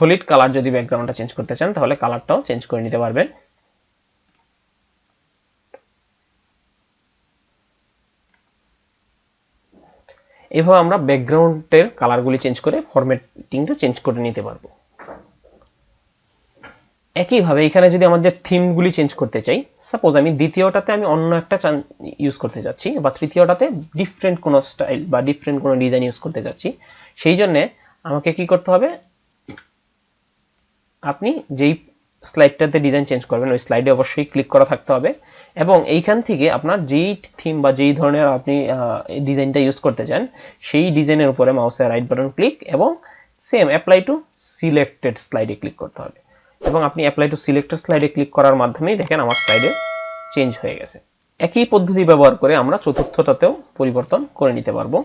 Solid colour যদি ব্যাকগ্রাউন্ডটা change করতে চান তাহলে কালারটাও চেঞ্জ করে নিতে পারবেন। এভাবে আমরা ব্যাকগ্রাউন্ডের কালারগুলি চেঞ্জ করে ফরম্যাটিংটা চেঞ্জ করে নিতে পারবো। একইভাবে এখানে যদি আমাদের থিমগুলি চেঞ্জ করতে চাই, সাপোজ আমি দ্বিতীয়টাতে আমি অন্য একটা ইউজ করতে যাচ্ছি বা তৃতীয়টাতে ডিফারেন্ট কোনো স্টাইল বা ডিফারেন্ট কোনো ডিজাইন ইউজ করতে যাচ্ছি, সেই জন্য আমাকে কি করতে হবে, আপনি যেই স্লাইডটাতে ডিজাইন চেঞ্জ করবেন ওই স্লাইডে অবশ্যই ক্লিক করা থাকতে হবে এবং এইখান থেকে আপনার যেই থিম বা যেই ধরনের আপনি ডিজাইনটা ইউজ করতে চান সেই ডিজাইনের উপরে মাউসের রাইট বাটন ক্লিক এবং সেম অ্যাপ্লাই টু সিলেক্টেড স্লাইডে ক্লিক করতে হবে এবং আপনি অ্যাপ্লাই টু সিলেক্টেড স্লাইডে ক্লিক করার মাধ্যমেই দেখেন আমার স্লাইডে চেঞ্জ হয়ে গেছে। একই পদ্ধতি ব্যবহার করে আমরা চতুর্থটাতেও পরিবর্তন করে নিতে পারবো।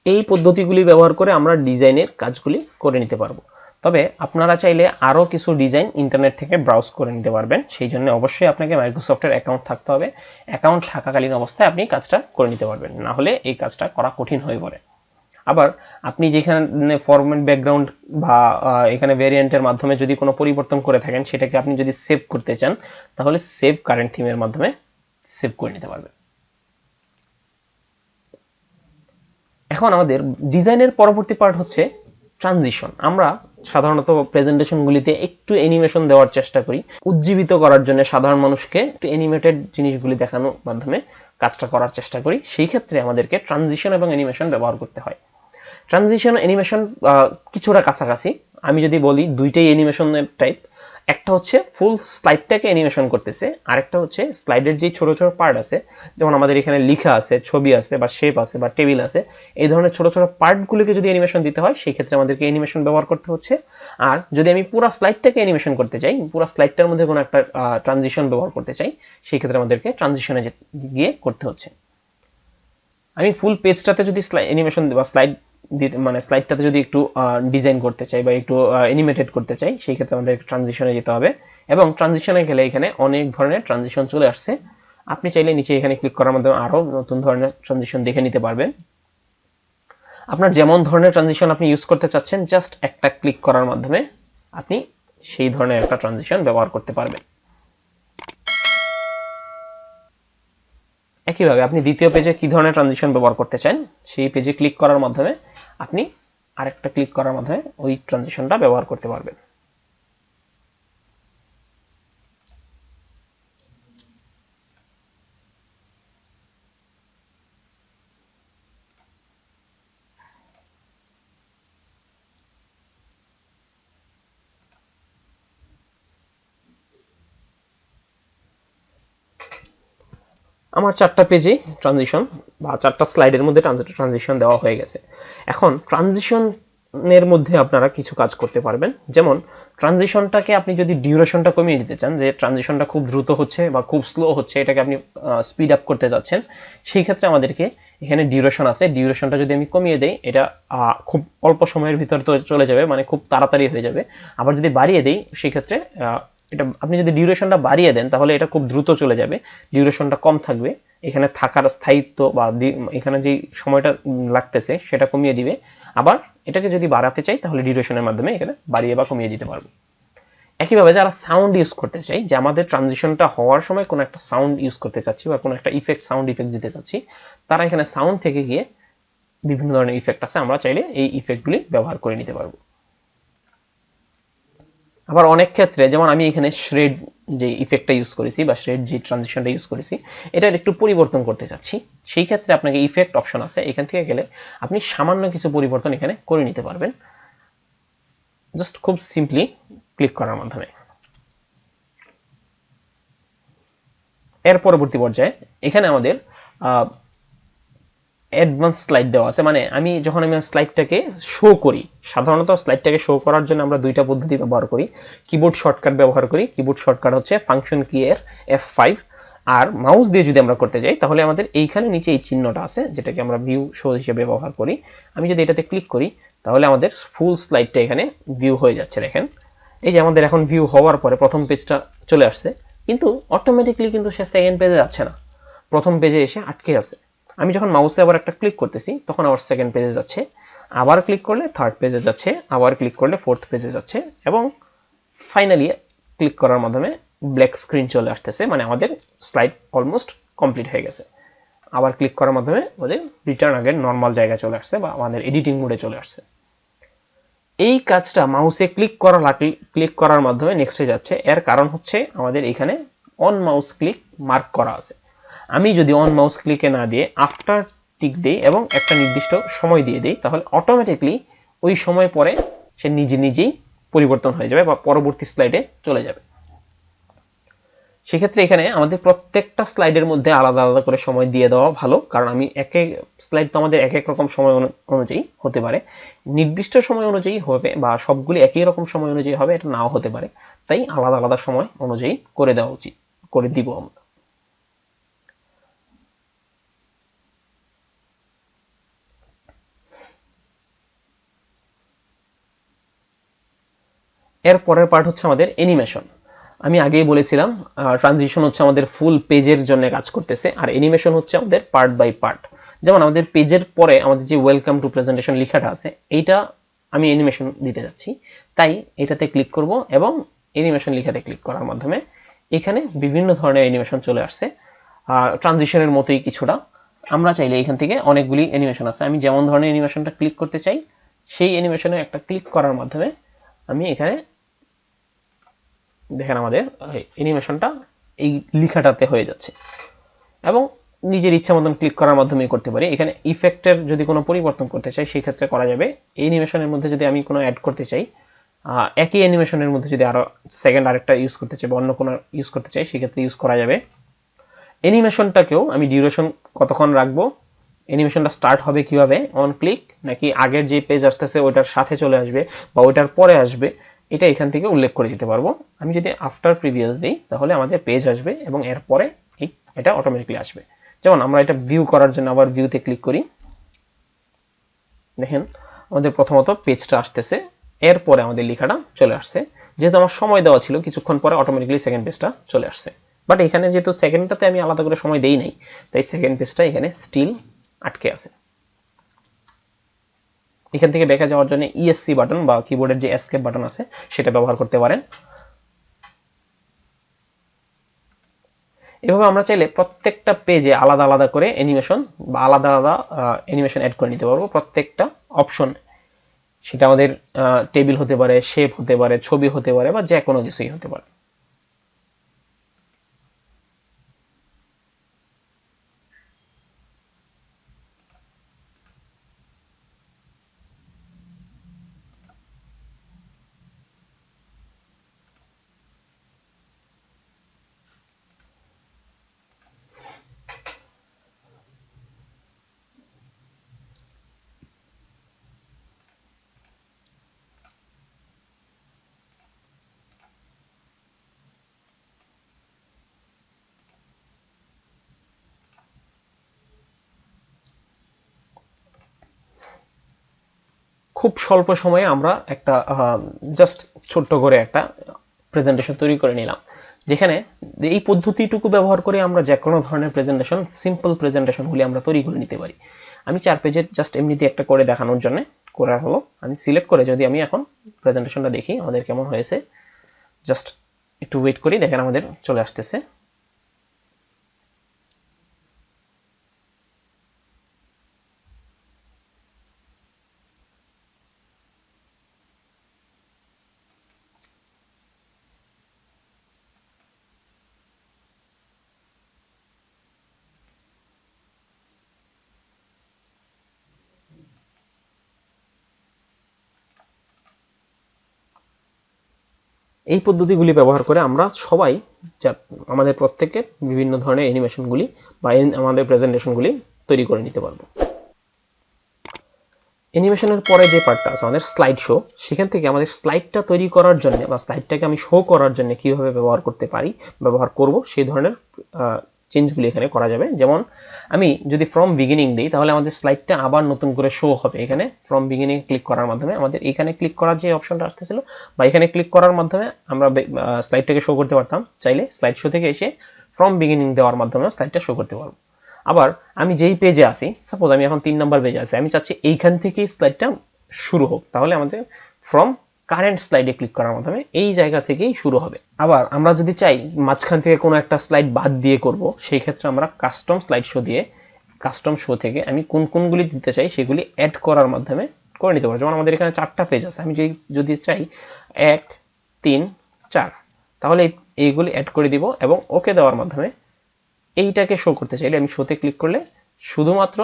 এই পদ্ধতিগুলি ব্যবহার করে আমরা ডিজাইনের কাজগুলি করে নিতে পারবো। তবে আপনারা চাইলে আরো কিছু ডিজাইন ইন্টারনেট থেকে ব্রাউজ করে নিতে পারবেন, সেই জন্য অবশ্যই আপনাকে মাইক্রোসফটের অ্যাকাউন্ট থাকতে হবে। অ্যাকাউন্ট থাকাকালীন অবস্থায় আপনি কাজটা করে নিতে পারবেন, না হলে এই কাজটা করা কঠিন হয়ে পড়ে। আবার আপনি যেখানে ফরম্যাট ব্যাকগ্রাউন্ড বা এখানে ভেরিয়েন্টের মাধ্যমে যদি কোনো পরিবর্তন করে থাকেন সেটাকে আপনি যদি সেভ করতে চান তাহলে সেভ কারেন্ট থিমের মাধ্যমে সেভ করে নিতে পারবেন। এখন আমাদের ডিজাইনের পরবর্তী পার্ট হচ্ছে ট্রানজিশন। আমরা সাধারণত প্রেজেন্টেশনগুলিতে একটু অ্যানিমেশন দেওয়ার চেষ্টা করি, উজ্জীবিত করার জন্য সাধারণ মানুষকে একটু অ্যানিমেটেড জিনিসগুলি দেখানোর মাধ্যমে কাজটা করার চেষ্টা করি। সেই ক্ষেত্রে আমাদেরকে ট্রানজিশন এবং অ্যানিমেশন ব্যবহার করতে হয়। ট্রানজিশন অ্যানিমেশন কিছুটা কাছাকাছি। আমি যদি বলি দুইটাই অ্যানিমেশনের টাইপ, একটা হচ্ছে ফুল স্লাইডটাকে অ্যানিমেশন করতেছে, আরেকটা হচ্ছে স্লাইডের যে ছোট ছোট পার্ট আছে, যেমন আমাদের এখানে লেখা আছে, ছবি আছে বা শেপ আছে বা টেবিল আছে, এই ধরনের ছোট ছোট পার্টগুলোকে যদি অ্যানিমেশন দিতে হয় সেই ক্ষেত্রে আমাদেরকে অ্যানিমেশন ব্যবহার করতে হচ্ছে। আর যদি আমি পুরো স্লাইডটাকে অ্যানিমেশন করতে চাই, পুরো স্লাইডটার মধ্যে কোনো একটা ট্রানজিশন ব্যবহার করতে চাই, সেই ক্ষেত্রে আমাদেরকে ট্রানজিশনে গিয়ে করতে হচ্ছে। আমি ফুল পেজটাতে যদি অ্যানিমেশন বা স্লাইড মানে স্লাইডটাতে যদি একটু ডিজাইন করতে চাই বা একটু অ্যানিমেটেড করতে চাই সেই ক্ষেত্রে আমাদের ট্রানজিশনে যেতে হবে এবং ট্রানজিশনে গেলে এখানে অনেক ধরনের ট্রানজিশন চলে আসছে। আপনি চাইলে নিচে এখানে ক্লিক করার মাধ্যমে আরো নতুন ধরনের ট্রানজিশন দেখে নিতে পারবেন। আপনার যেমন ধরনের ট্রানজিশন আপনি ইউজ করতে চাচ্ছেন জাস্ট একটা ক্লিক করার মাধ্যমে আপনি সেই ধরনের একটা ট্রানজিশন ব্যবহার করতে পারবেন। একইভাবে আপনি দ্বিতীয় পেজে কি ধরনের ট্রানজিশন ব্যবহার করতে চান সেই পেজে ক্লিক করার মাধ্যমে আপনি আরেকটা ক্লিক করার মাধ্যমে ওই ট্রানজিশনটা ব্যবহার করতে পারবেন। আমার 4টা পেজে ট্রানজিশন বা 4টা স্লাইডের মধ্যে ট্রানজিশন দেওয়া হয়ে গেছে। এখন ট্রানজিশনের মধ্যে আপনারা কিছু কাজ করতে পারবেন, যেমন ট্রানজিশনটাকে আপনি যদি ডিউরেশনটা কমিয়ে দিতে চান, যে ট্রানজিশনটা খুব দ্রুত হচ্ছে বা খুব স্লো হচ্ছে, এটাকে আপনি স্পিড আপ করতে যাচ্ছেন, সেই ক্ষেত্রে আমাদেরকে এখানে ডিউরেশন আছে, ডিউরেশনটা যদি আমি কমিয়ে দেই এটা খুব অল্প সময়ের ভিতরে তো চলে যাবে, মানে খুব তাড়াতাড়ি হয়ে যাবে। আবার যদি বাড়িয়ে দেই সেই ক্ষেত্রে এটা আপনি যদি ডিউরেশনটা বাড়িয়ে দেন তাহলে এটা খুব দ্রুত চলে যাবে, ডিউরেশনটা কম থাকবে, এখানে থাকার স্থায়িত্ব বা এখানে যে সময়টা লাগতেছে সেটা কমিয়ে দিবে। আবার এটাকে যদি বাড়াতে চাই তাহলে ডিউরেশনের মাধ্যমে এখানে বাড়িয়ে বা কমিয়ে দিতে পারবো। একইভাবে যারা সাউন্ড ইউজ করতে চাই, যে আমাদের ট্রানজিশনটা হওয়ার সময় কোনো একটা সাউন্ড ইউজ করতে চাচ্ছি বা কোনো একটা সাউন্ড ইফেক্ট দিতে চাচ্ছি, তারা এখানে সাউন্ড থেকে গিয়ে বিভিন্ন ধরনের ইফেক্ট আছে, আমরা চাইলে এই ইফেক্টগুলি ব্যবহার করে নিতে পারবো। আবার অনেক ক্ষেত্রে যেমন আমি এখানে শ্রেড যে ইফেক্টটা ইউজ করেছি বা শ্রেড যে ট্রানজিশনটা ইউজ করেছি এটার একটু পরিবর্তন করতে চাচ্ছি, সেই ক্ষেত্রে আপনাকে ইফেক্ট অপশন আছে, এখান থেকে গেলে আপনি সামান্য কিছু পরিবর্তন এখানে করে নিতে পারবেন জাস্ট খুব সিম্পলি ক্লিক করার মাধ্যমে। এর পরবর্তী পর্যায়ে এখানে আমাদের অ্যাডভান্স স্লাইড দেওয়া আছে, মানে আমি যখন স্লাইডটাকে শো করি, সাধারণত স্লাইডটাকে শো করার জন্য আমরা দুইটা পদ্ধতি ব্যবহার করি, কিবোর্ড শর্টকাট ব্যবহার করি, কিবোর্ড শর্টকাট হচ্ছে ফাংশন কি এর F5, আর মাউস দিয়ে যদি আমরা করতে যাই তাহলে আমাদের এইখানে নিচে এই চিহ্নটা আছে যেটাকে আমরা ভিউ শো হিসেবে ব্যবহার করি। আমি যদি এটাতে ক্লিক করি তাহলে আমাদের ফুল স্লাইডটা এখানে ভিউ হয়ে যাচ্ছে। দেখেন এই যে আমাদের এখন ভিউ হওয়ার পরে প্রথম পেজটা চলে আসছে, কিন্তু অটোমেটিক্যালি কিন্তু সে সেকেন্ড পেজে যাচ্ছে না, প্রথম পেজে এসে আটকে আছে। আমি যখন মাউসে আবার একটা ক্লিক করতেছি তখন আবার সেকেন্ড পেজে যাচ্ছে, আবার ক্লিক করলে থার্ড পেজে যাচ্ছে, আবার ক্লিক করলে ফোর্থ পেজে যাচ্ছে, এবং ফাইনালি ক্লিক করার মাধ্যমে ব্ল্যাক স্ক্রিন চলে আসতেছে, মানে আমাদের স্লাইড অলমোস্ট কমপ্লিট হয়ে গেছে। আবার ক্লিক করার মাধ্যমে আমাদের রিটার্ন আগের নর্মাল জায়গায় চলে আসছে বা আমাদের এডিটিং মোডে চলে আসছে। এই কাজটা মাউসে ক্লিক করার মাধ্যমে নেক্সটে যাচ্ছে। এর কারণ হচ্ছে আমাদের এখানে অন মাউস ক্লিক মার্ক করা আছে। আমি যদি অন মাউস ক্লিকে না দিয়ে আফটার টিক দিই এবং একটা নির্দিষ্ট সময় দিয়ে দিই, তাহলে অটোমেটিকলি ওই সময় পরে সে নিজেই পরিবর্তন হয়ে যাবে বা পরবর্তী স্লাইডে চলে যাবে। সেক্ষেত্রে এখানে আমাদের প্রত্যেকটা স্লাইডের মধ্যে আলাদা আলাদা করে সময় দিয়ে দেওয়া ভালো, কারণ আমি এক এক স্লাইড তো আমাদের এক এক রকম সময় অনুযায়ী হতে পারে, নির্দিষ্ট সময় অনুযায়ী হবে বা সবগুলি একই রকম সময় অনুযায়ী হবে এটা নাও হতে পারে, তাই আলাদা আলাদা সময় অনুযায়ী করে দেওয়া উচিত, করে দিব আমরা। এর পরের পার্ট হচ্ছে আমাদের অ্যানিমেশন। আমি আগেই বলেছিলাম ট্রানজিশন হচ্ছে আমাদের ফুল পেজের জন্য কাজ করতেছে, আর অ্যানিমেশন হচ্ছে আমাদের পার্ট বাই পার্ট। যেমন আমাদের পেজের পরে আমাদের যে ওয়েলকাম টু প্রেজেন্টেশন লেখাটা আছে, এইটা আমি অ্যানিমেশন দিতে যাচ্ছি, তাই এটাতে ক্লিক করব এবং অ্যানিমেশন লেখাতে ক্লিক করার মাধ্যমে এখানে বিভিন্ন ধরনের অ্যানিমেশন চলে আসছে, ট্রানজিশনের মতোই কিছুটা। আমরা চাইলে এখান থেকে অনেকগুলি অ্যানিমেশন আছে, আমি যেমন ধরনের অ্যানিমেশনটা ক্লিক করতে চাই সেই অ্যানিমেশনে একটা ক্লিক করার মাধ্যমে আমি এখানে দেখেন আমাদের অ্যানিমেশনটা এই লেখাটাতে হয়ে যাচ্ছে, এবং নিজের ইচ্ছা মতন ক্লিক করার মাধ্যমে করতে পারি। এখানে ইফেক্টের যদি কোনো পরিবর্তন করতে চাই সেই ক্ষেত্রে করা যাবে। অ্যানিমেশনের মধ্যে যদি আমি কোনো অ্যাড করতে চাই, একই অ্যানিমেশনের মধ্যে যদি আরো সেকেন্ড আরেকটা ইউজ করতে চাই বা অন্য কোনো ইউজ করতে চাই সেক্ষেত্রে ইউজ করা যাবে। অ্যানিমেশনটাকেও আমি ডিউরেশন কতক্ষণ রাখবো, অ্যানিমেশনটা স্টার্ট হবে কিভাবে, অন ক্লিক নাকি আগের যে পেজ আসতেছে ওইটার সাথে চলে আসবে বা ওইটার পরে আসবে, এটা এখান থেকে উল্লেখ করে দিতে পারবো। আমি যদি আফটার প্রিভিয়াস দিই তাহলে আমাদের পেজ আসবে এবং এরপরে এটা অটোমেটিকলি আসবে। যেমন আমরা এটা ভিউ করার জন্য আবার ভিউতে ক্লিক করি, দেখেন আমাদের প্রথমত পেজটা আসতেছে, এরপরে আমাদের লেখাটা চলে আসছে। যেহেতু আমার সময় দেওয়া ছিল কিছুক্ষণ পরে অটোমেটিকলি সেকেন্ড পেজটা চলে আসছে, বাট এখানে যেহেতু সেকেন্ডটাতে আমি আলাদা করে সময় দেই নাই, তাই সেকেন্ড পেজটা এখানে স্টিল আটকে আছে। এখান থেকে ব্যাকে যাওয়ার জন্য ইএসসি বাটন বা কিবোর্ডের যে এসকেপ বাটন আছে সেটা ব্যবহার করতে পারেন। এভাবে আমরা চাইলে প্রত্যেকটা পেজে আলাদা আলাদা করে অ্যানিমেশন বা আলাদা আলাদা অ্যানিমেশন অ্যাড করে নিতে পারবো প্রত্যেকটা অপশন। সেটা আমাদের টেবিল হতে পারে, শেপ হতে পারে, ছবি হতে পারে বা যে কোনো কিছুই হতে পারে। খুব স্বল্প সময়ে আমরা একটা জাস্ট ছোট্ট করে একটা প্রেজেন্টেশন তৈরি করে নিলাম, যেখানে এই পদ্ধতিটুকু ব্যবহার করে আমরা যে কোনো ধরনের প্রেজেন্টেশন, সিম্পল প্রেজেন্টেশনগুলি আমরা তৈরি করে নিতে পারি। আমি 4 পেজের জাস্ট এমনিতে একটা করে দেখানোর জন্য করা হলো। আমি সিলেক্ট করে যদি আমি এখন প্রেজেন্টেশনটা দেখি আমাদের কেমন হয়েছে, জাস্ট একটু ওয়েট করি, দেখেন আমাদের চলে আসতেছে। এই পদ্ধতিগুলি ব্যবহার করে আমরা সবাই আমাদের প্রত্যেকের বিভিন্ন ধরনের অ্যানিমেশনগুলি বা আমাদের প্রেজেন্টেশনগুলি তৈরি করে নিতে পারবো। অ্যানিমেশনের পরে যে পার্টটা আছে আমাদের স্লাইড শো, সেখান থেকে আমাদের স্লাইডটা তৈরি করার জন্য বা স্লাইডটাকে আমি শো করার জন্য কিভাবে ব্যবহার করতে পারি, ব্যবহার করব সেই ধরনের চেঞ্জগুলি এখানে করা যাবে। যেমন আমি যদি ফ্রম বিগিনিং দিই তাহলে আমাদের স্লাইডটা আবার নতুন করে শো হবে। এখানে ফ্রম বিগিনিং ক্লিক করার মাধ্যমে আমাদের এখানে ক্লিক করার যে অপশনটা আসতেছিল বা এখানে ক্লিক করার মাধ্যমে আমরা স্লাইডটাকে শো করতে পারতাম। চাইলে স্লাইড শো থেকে এসে ফ্রম বিগিনিং দেওয়ার মাধ্যমে স্লাইডটা শো করতে পারবো। আবার আমি যেই পেজে আছি, সাপোজ আমি এখন 3 নাম্বার পেজে আছি, আমি চাচ্ছি এইখান থেকেই স্লাইডটা শুরু হোক, তাহলে আমাদের ফ্রম কারেন্ট স্লাইডে ক্লিক করার মাধ্যমে এই জায়গা থেকেই শুরু হবে। আবার আমরা যদি চাই মাঝখান থেকে কোনো একটা স্লাইড বাদ দিয়ে করব, সেই ক্ষেত্রে আমরা কাস্টম স্লাইড শো দিয়ে কাস্টম শো থেকে আমি কোন কোনগুলি দিতে চাই সেগুলি অ্যাড করার মাধ্যমে করে নিতে পারবো। যেমন আমাদের এখানে 4টা পেজ আছে, আমি যদি চাই 1 3 4, তাহলে এইগুলি অ্যাড করে দিব এবং ওকে দেওয়ার মাধ্যমে এইটাকে শো করতে চাইলে আমি শোতে ক্লিক করলে শুধুমাত্র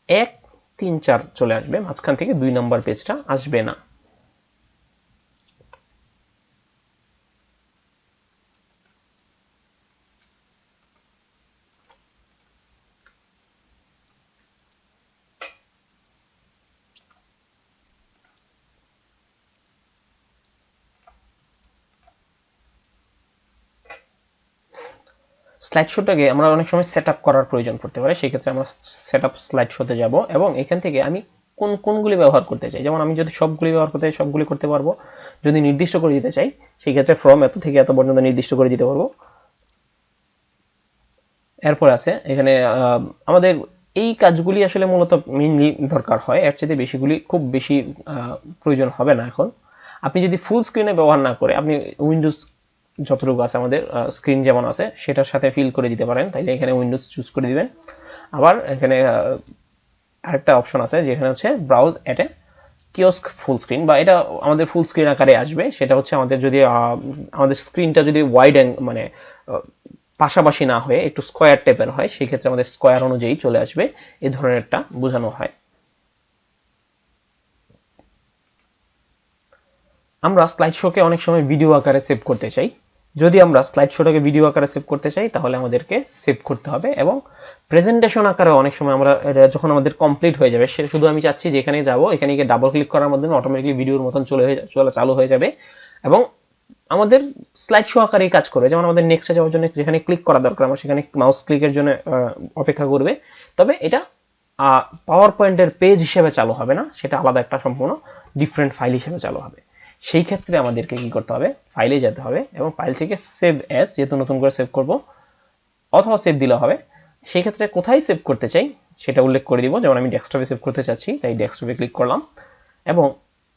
1 3 4 চলে আসবে, মাঝখান থেকে 2 নাম্বার পেজটা আসবে না। স্লাইড শোটাকে আমরা অনেক সময় সেট আপ করার প্রয়োজন পড়তে পারে, সেই ক্ষেত্রে আমরা সেট আপ স্লাইড শোতে যাব এবং এখান থেকে আমি কোনগুলি ব্যবহার করতে চাই, যেমন আমি যদি সবগুলি ব্যবহার করতে চাই সবগুলি করতে পারবো, যদি নির্দিষ্ট করে দিতে চাই সেই ক্ষেত্রে ফ্রম এত থেকে এত পর্যন্ত নির্দিষ্ট করে দিতে পারবো। এরপর আছে এখানে আমাদের এই কাজগুলি আসলে মূলত মেইনলি দরকার হয়, এর চেয়ে বেশিগুলি খুব বেশি প্রয়োজন হবে না। এখন আপনি যদি ফুল স্ক্রিনে ব্যবহার না করে আপনি উইন্ডোজ যতটুকু আছে আমাদের স্ক্রিন যেমন আছে সেটার সাথে ফিল করে দিতে পারেন, তাইলে এখানে উইন্ডোজ চুজ করে দিবেন। আবার এখানে আরেকটা অপশন আছে যেখানে হচ্ছে ব্রাউজ এট এ কিওস্ক ফুল স্ক্রিন, বা এটা আমাদের ফুল স্ক্রিন আকারে আসবে। সেটা হচ্ছে আমাদের যদি আমাদের স্ক্রিনটা যদি ওয়াইড মানে পাশাপাশি না হয়ে একটু স্কোয়ার টাইপের হয়, সেই ক্ষেত্রে আমাদের স্কোয়ার অনুযায়ী চলে আসবে, এই ধরনেরটা বোঝানো হয়। আমরা স্লাইড শোকে অনেক সময় ভিডিও আকারে সেভ করতে চাই। যদি আমরা স্লাইড শোটাকে ভিডিও আকারে সেভ করতে চাই তাহলে আমাদেরকে সেভ করতে হবে, এবং প্রেজেন্টেশন আকারে অনেক সময় আমরা যখন আমাদের কমপ্লিট হয়ে যাবে, সেটা শুধু আমি চাচ্ছি যে এখানে যাব, এখানে গিয়ে ডাবল ক্লিক করার মাধ্যমে অটোমেটিকলি ভিডিওর মতন চালু হয়ে যাবে এবং আমাদের স্লাইড শো আকারেই কাজ করবে। যেমন আমাদের নেক্সটে যাওয়ার জন্য যেখানে ক্লিক করা দরকার আমরা সেখানে মাউস ক্লিকের জন্য অপেক্ষা করবে, তবে এটা পাওয়ার পয়েন্টের পেজ হিসেবে চালু হবে না, সেটা আলাদা একটা সম্পূর্ণ ডিফারেন্ট ফাইল হিসেবে চালু হবে। সেই ক্ষেত্রে আমাদেরকে কি করতে হবে, ফাইলে যেতে হবে এবং ফাইল থেকে সেভ অ্যাজ, যেহেতু নতুন করে সেভ করব, অথবা সেভ দিলে হবে। সেই ক্ষেত্রে কোথায় সেভ করতে চাই সেটা উল্লেখ করে দিব, যেমন আমি ডেস্কটপে সেভ করতে চাচ্ছি তাই ডেস্কটপে ক্লিক করলাম এবং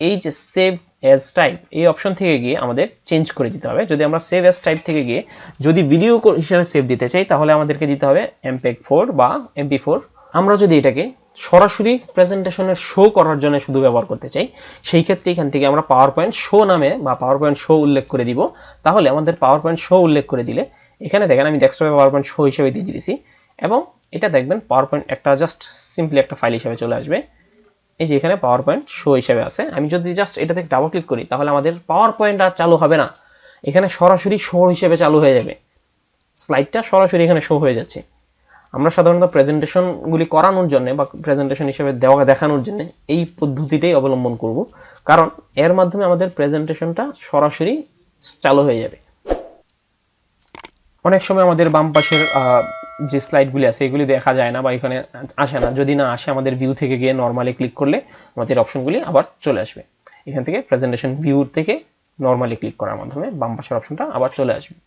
এই যে সেভ অ্যাজ টাইপ এই অপশন থেকে গিয়ে আমাদের চেঞ্জ করে দিতে হবে। যদি আমরা সেভ অ্যাজ টাইপ থেকে গিয়ে যদি ভিডিও হিসেবে সেভ দিতে চাই তাহলে আমাদেরকে দিতে হবে MP4 বা MP4। আমরা যদি এটাকে সরাসরি প্রেজেন্টেশনের শো করার জন্য শুধু ব্যবহার করতে চাই, সেই ক্ষেত্রে এখান থেকে আমরা পাওয়ার পয়েন্ট শো নামে বা পাওয়ার পয়েন্ট শো উল্লেখ করে দিব। তাহলে আমাদের পাওয়ার পয়েন্ট শো উল্লেখ করে দিলে এখানে দেখেন আমি ডেস্কটপে পাওয়ার পয়েন্ট শো হিসেবে দিয়ে দিয়েছি এবং এটা দেখবেন পাওয়ার পয়েন্ট একটা জাস্ট সিম্পলি একটা ফাইল হিসেবে চলে আসবে। এই যে এখানে পাওয়ার পয়েন্ট শো হিসেবে আছে, আমি যদি জাস্ট এটা থেকে ডাবল ক্লিক করি তাহলে আমাদের পাওয়ার পয়েন্ট আর চালু হবে না, এখানে সরাসরি শো হিসেবে চালু হয়ে যাবে, স্লাইডটা সরাসরি এখানে শো হয়ে যাচ্ছে। আমরা সাধারণত প্রেজেন্টেশনগুলি করানোর জন্য বা প্রেজেন্টেশন হিসেবে দেখানোর জন্য এই পদ্ধতিটাই অবলম্বন করব, কারণ এর মাধ্যমে আমাদের প্রেজেন্টেশনটা সরাসরি চালু হয়ে যাবে। অনেক সময় আমাদের বাম পাশের যে স্লাইডগুলি আছে এগুলি দেখা যায় না বা এখানে আসে না, যদি না আসে আমাদের ভিউ থেকে গিয়ে নর্মালি ক্লিক করলে আমাদের অপশনগুলি আবার চলে আসবে। এখান থেকে প্রেজেন্টেশন ভিউ থেকে নর্মালি ক্লিক করার মাধ্যমে বাম পাশের অপশনটা আবার চলে আসবে।